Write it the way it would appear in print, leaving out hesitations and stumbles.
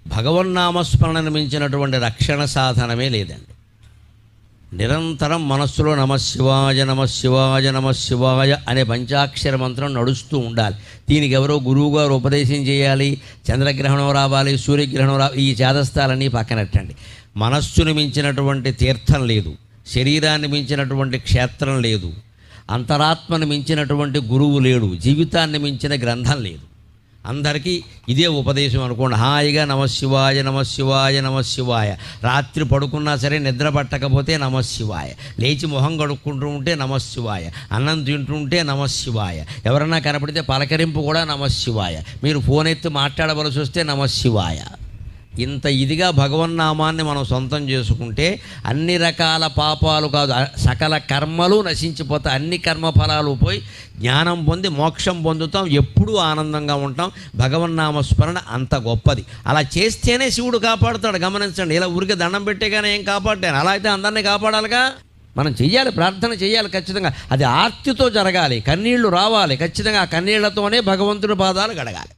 భగవన్నామస్మరణను మించినటువంటి రక్షణ సాధనమే లేదండి. నిరంతరం మనస్సులో నమశివాయ నమశివాయ నమశివాయ అనే పంచాక్షర మంత్రం నడుస్తూ ఉండాలి. దీనికి ఎవరో గురువుగారు ఉపదేశం చేయాలి, చంద్రగ్రహణం రావాలి, సూర్యగ్రహణం రావాలి, ఈ చేదస్తాలన్నీ పక్కనట్టండి. మనస్సును మించినటువంటి తీర్థం లేదు, శరీరాన్ని మించినటువంటి క్షేత్రం లేదు, అంతరాత్మను మించినటువంటి గురువు లేడు, జీవితాన్ని మించిన గ్రంథం లేదు. అందరికీ ఇదే ఉపదేశం అనుకోండి. హాయిగా నమశివాయ నమశివాయ నమశివాయ. రాత్రి పడుకున్నా సరే నిద్ర పట్టకపోతే నమశివాయ, లేచి మొహం కడుక్కుంటూ ఉంటే నమశివాయ, అన్నం తింటుంటే నమశివాయ, ఎవరన్నా కనపడితే పలకరింపు కూడా నమశివాయ, మీరు ఫోన్ ఎత్తి మాట్లాడవలసి వస్తే నమశివాయ. ఇంత ఇదిగా భగవన్నామాన్ని మనం సొంతం చేసుకుంటే అన్ని రకాల పాపాలు కాదు, సకల కర్మలు నశించిపోతాయి. అన్ని కర్మఫలాలు పోయి జ్ఞానం పొంది మోక్షం పొందుతాం, ఎప్పుడూ ఆనందంగా ఉంటాం. భగవన్నామస్మరణ అంత గొప్పది. అలా చేస్తేనే శివుడు కాపాడుతాడు. గమనించండి, ఇలా ఊరికి దండం పెట్టేగానే ఏం కాపాడాను, అలా అయితే అందరినీ కాపాడాలిగా. మనం చెయ్యాలి, ప్రార్థన చేయాలి ఖచ్చితంగా. అది ఆర్తితో జరగాలి, కన్నీళ్లు రావాలి ఖచ్చితంగా. ఆ కన్నీళ్లతోనే భగవంతుడి పాదాలు గడగాలి.